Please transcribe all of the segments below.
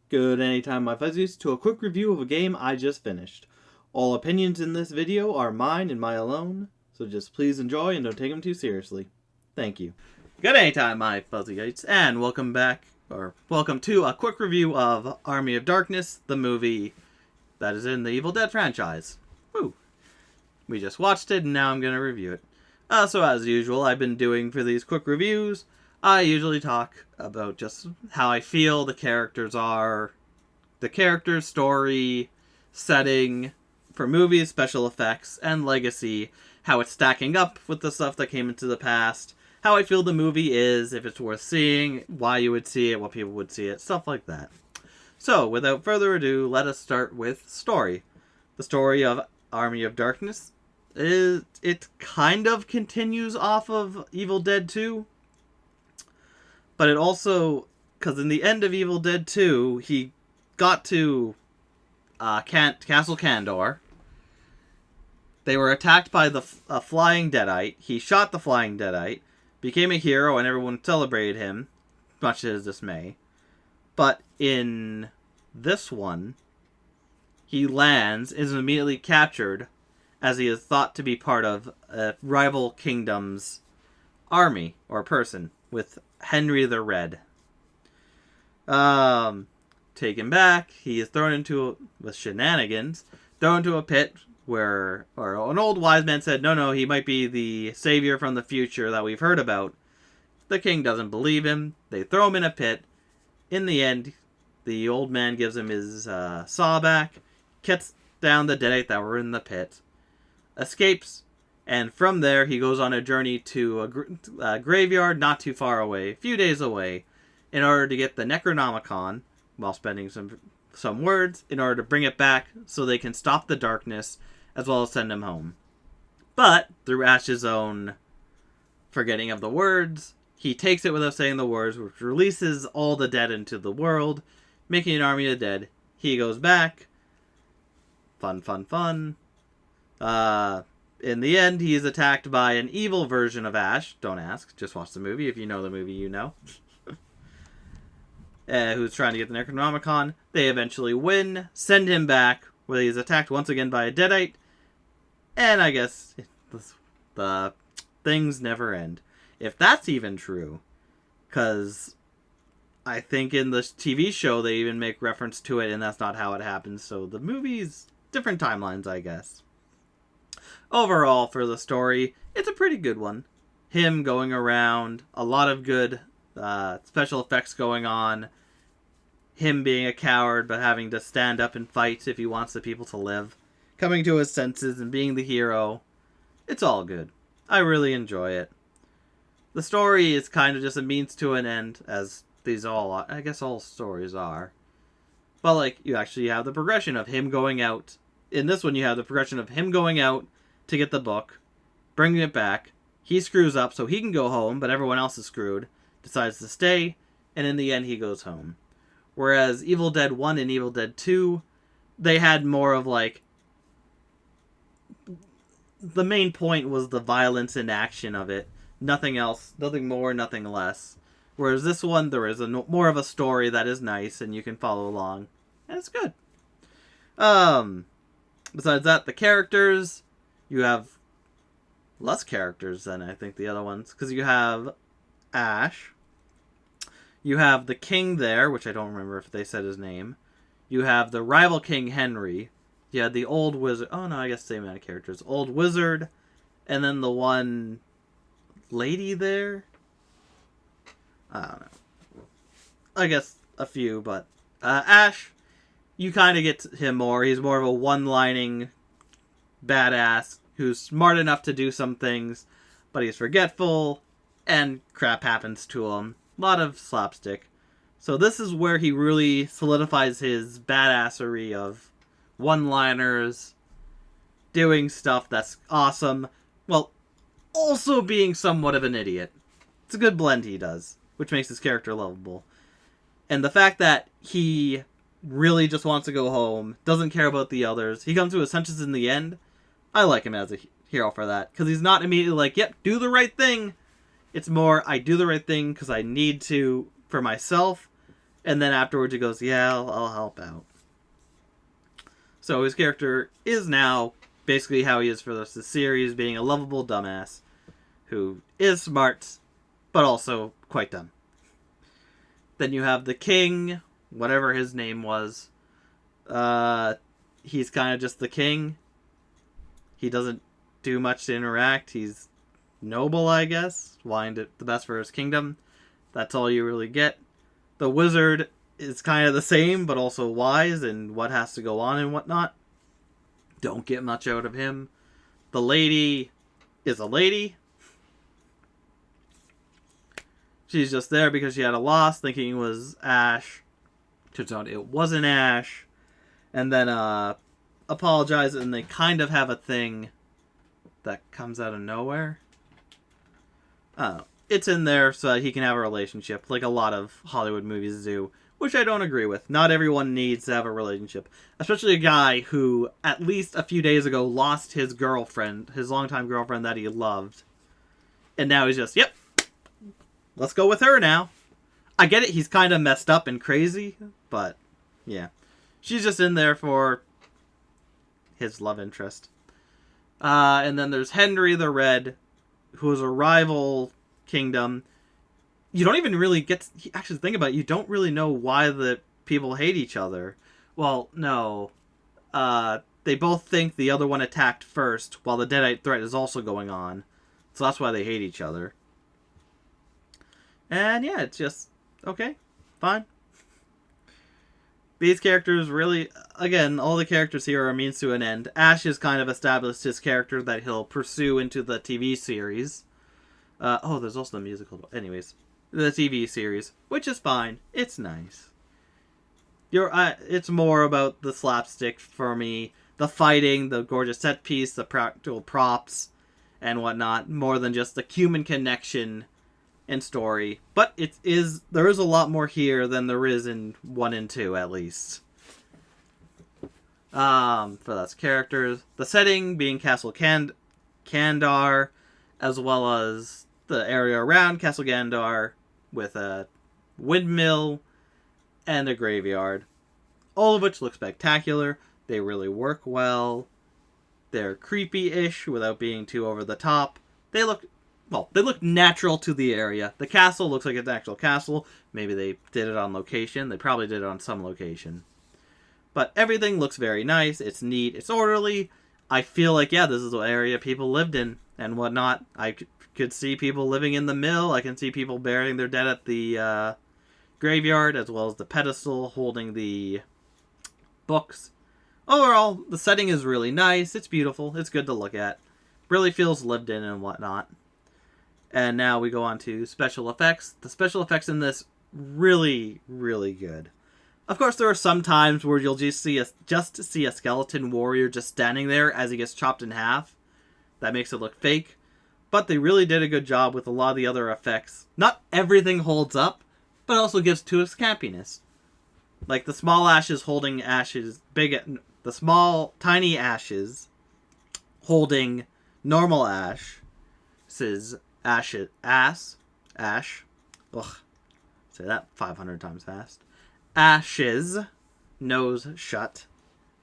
Good anytime, my fuzzies, to a quick review of a game I just finished. All opinions in this video are mine and my alone, so just please enjoy and don't take them too seriously. Thank you. Good anytime, my fuzzy-ites, and welcome to a quick review of Army of Darkness, the movie that is in the Evil Dead franchise. Woo! We just watched it and now I'm going to review it. So as usual, I've been doing for these quick reviews, I usually talk about just how I feel the characters are, the character, story, setting, for movies, special effects, and legacy, how it's stacking up with the stuff that came into the past, how I feel the movie is, if it's worth seeing, why you would see it, what people would see it, stuff like that. So, without further ado, let us start with story. The story of Army of Darkness it kind of continues off of Evil Dead 2, but it also, because in the end of Evil Dead 2, he got to Castle Kandor. They were attacked by a flying deadite. He shot the flying deadite, became a hero, and everyone celebrated him, much to his dismay. But in this one, he lands, is immediately captured, as he is thought to be part of a rival kingdom's army, or person, with Henry the Red. Taken back, he is thrown into, with shenanigans, thrown into a pit where, or an old wise man said, no, he might be the savior from the future that we've heard about. The king doesn't believe him. They throw him in a pit. In the end, the old man gives him his saw back, cuts down the deadite that were in the pit, escapes, and from there he goes on a journey to a graveyard not too far away, a few days away, in order to get the Necronomicon, while spending some words, in order to bring it back so they can stop the darkness, as well as send him home. But, through Ash's own forgetting of the words, he takes it without saying the words, which releases all the dead into the world, making an army of the dead. He goes back. Fun. In the end, he is attacked by an evil version of Ash. Don't ask. Just watch the movie. If you know the movie, you know. Who's trying to get the Necronomicon. They eventually win, send him back, where he's attacked once again by a deadite. And I guess the things never end. If that's even true. Because I think in the TV show they even make reference to it, and that's not how it happens. So the movie's different timelines, I guess. Overall, for the story, it's a pretty good one. Him going around, a lot of good special effects going on, him being a coward but having to stand up and fight if he wants the people to live, coming to his senses and being the hero. It's all good. I really enjoy it. The story is kind of just a means to an end, as I guess all stories are. But like, you actually have the progression of him going out. In this one, you have the progression of him going out to get the book, bringing it back. He screws up so he can go home, but everyone else is screwed, decides to stay, and in the end he goes home. Whereas Evil Dead 1 and Evil Dead 2, they had more of like, the main point was the violence and action of it. Nothing else, nothing more, nothing less. Whereas this one, there is more of a story that is nice and you can follow along. And it's good. Besides that, the characters, you have less characters than I think the other ones. Because you have Ash. You have the king there, which I don't remember if they said his name. You have the rival king, Henry. You had the old wizard. Oh, no, I guess same amount of characters. Old wizard. And then the one lady there. I don't know. I guess a few, but Ash, you kind of get him more. He's more of a one-lining badass who's smart enough to do some things, but he's forgetful, and crap happens to him. A lot of slapstick. So this is where he really solidifies his badassery of one-liners, doing stuff that's awesome, while also being somewhat of an idiot. It's a good blend he does, which makes his character lovable. And the fact that he really just wants to go home, doesn't care about the others, he comes to his senses in the end, I like him as a hero for that. Because he's not immediately like, yep, do the right thing. It's more, I do the right thing because I need to for myself, And then afterwards he goes, yeah, I'll help out. So his character is now basically how he is for the rest of the series, being a lovable dumbass who is smart, but also quite dumb. Then you have the king, whatever his name was. He's kind of just the king. He doesn't do much to interact. He's noble, I guess, wanting the best for his kingdom. That's all you really get. The wizard is kind of the same, but also wise in what has to go on and whatnot. Don't get much out of him. The lady is a lady. She's just there because she had a loss, thinking it was Ash. Turns out it wasn't Ash. And then apologizes, and they kind of have a thing that comes out of nowhere. It's in there so that he can have a relationship, like a lot of Hollywood movies do, which I don't agree with. Not everyone needs to have a relationship. Especially a guy who, at least a few days ago, lost his girlfriend, his longtime girlfriend that he loved. And now he's just, yep, let's go with her now. I get it, he's kind of messed up and crazy, but yeah. She's just in there for his love interest. And then there's Henry the Red, who is a rival kingdom. You don't even really actually think about it, you don't really know why the people hate each other. Well, no. They both think the other one attacked first, while the Deadite threat is also going on. So that's why they hate each other. And yeah, it's just, okay, fine. These characters really, again, all the characters here are a means to an end. Ash has kind of established his character that he'll pursue into the TV series. There's also the musical. Anyways, the TV series, which is fine. It's nice. It's more about the slapstick for me. The fighting, the gorgeous set piece, the practical props, and whatnot. More than just the human connection and story, but there is a lot more here than there is in 1 and 2, at least. For those characters, the setting being Castle Kandar, as well as the area around Castle Kandar with a windmill and a graveyard, all of which look spectacular. They really work well. They're creepy-ish without being too over the top. They look natural to the area. The castle looks like an actual castle. Maybe they did it on location. They probably did it on some location. But everything looks very nice. It's neat. It's orderly. I feel like, yeah, this is the area people lived in and whatnot. I could see people living in the mill. I can see people burying their dead at the graveyard, as well as the pedestal holding the books. Overall, the setting is really nice. It's beautiful. It's good to look at. Really feels lived in and whatnot. And now we go on to special effects. The special effects in this, really, really good. Of course, there are some times where you'll just see a skeleton warrior just standing there as he gets chopped in half. That makes it look fake. But they really did a good job with a lot of the other effects. Not everything holds up, but also gives to its campiness. Like the small ashes holding ashes, the small, tiny ashes holding normal ash. Ash. Ugh. Say that 500 times fast. Ash's nose shut.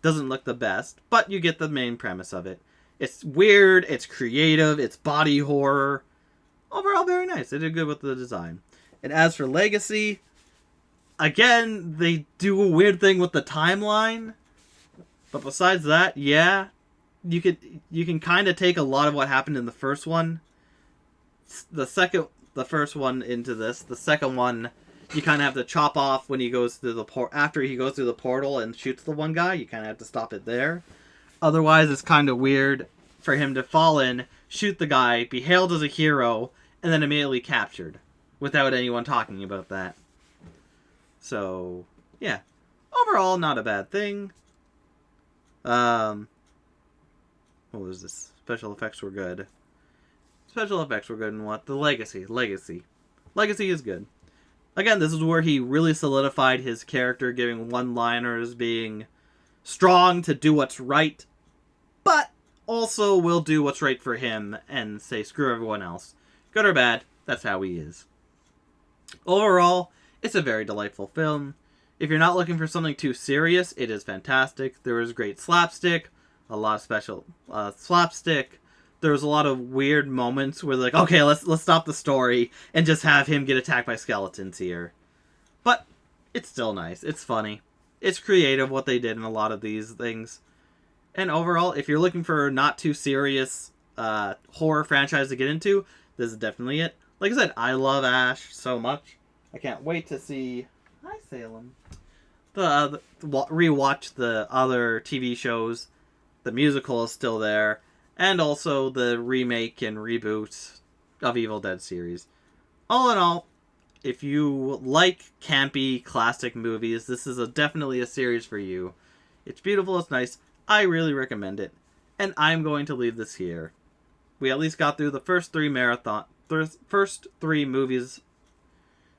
Doesn't look the best, but you get the main premise of it. It's weird, it's creative, it's body horror. Overall, very nice. They did good with the design. And as for Legacy, again, they do a weird thing with the timeline. But besides that, yeah, you can kind of take a lot of what happened in the first one. The first one into this. The second one, you kind of have to chop off when he goes through after he goes through the portal and shoots the one guy. You kind of have to stop it there. Otherwise, it's kind of weird for him to fall in, shoot the guy, be hailed as a hero, and then immediately captured without anyone talking about that. So, yeah. Overall, not a bad thing. What was this? Special effects were good. Special effects were good in what? The Legacy. Legacy is good. Again, this is where he really solidified his character, giving one-liners, being strong to do what's right, but also will do what's right for him and say screw everyone else. Good or bad, that's how he is. Overall, It's a very delightful film. If you're not looking for something too serious, it is fantastic. There is great slapstick, a lot of special slapstick. There's a lot of weird moments where they're like, okay, let's stop the story and just have him get attacked by skeletons here. But it's still nice. It's funny. It's creative what they did in a lot of these things. And overall, if you're looking for a not too serious horror franchise to get into, this is definitely it. Like I said, I love Ash so much. I can't wait to see... Hi, Salem. Rewatch the other TV shows. The musical is still there. And also the remake and reboot of Evil Dead series. All in all, if you like campy classic movies, this is definitely a series for you. It's beautiful, it's nice. I really recommend it. And I'm going to leave this here. We at least got through the first three movies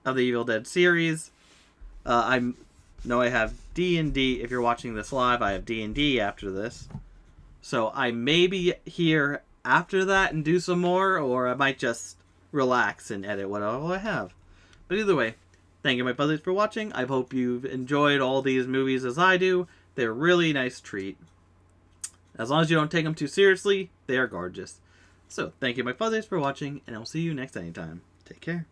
of the Evil Dead series. I know I have D&D. If you're watching this live, I have D&D after this. So I may be here after that and do some more, or I might just relax and edit what all I have. But either way, thank you, my buddies, for watching. I hope you've enjoyed all these movies as I do. They're a really nice treat. As long as you don't take them too seriously, they are gorgeous. So, thank you, my buddies, for watching, and I'll see you next anytime. Take care.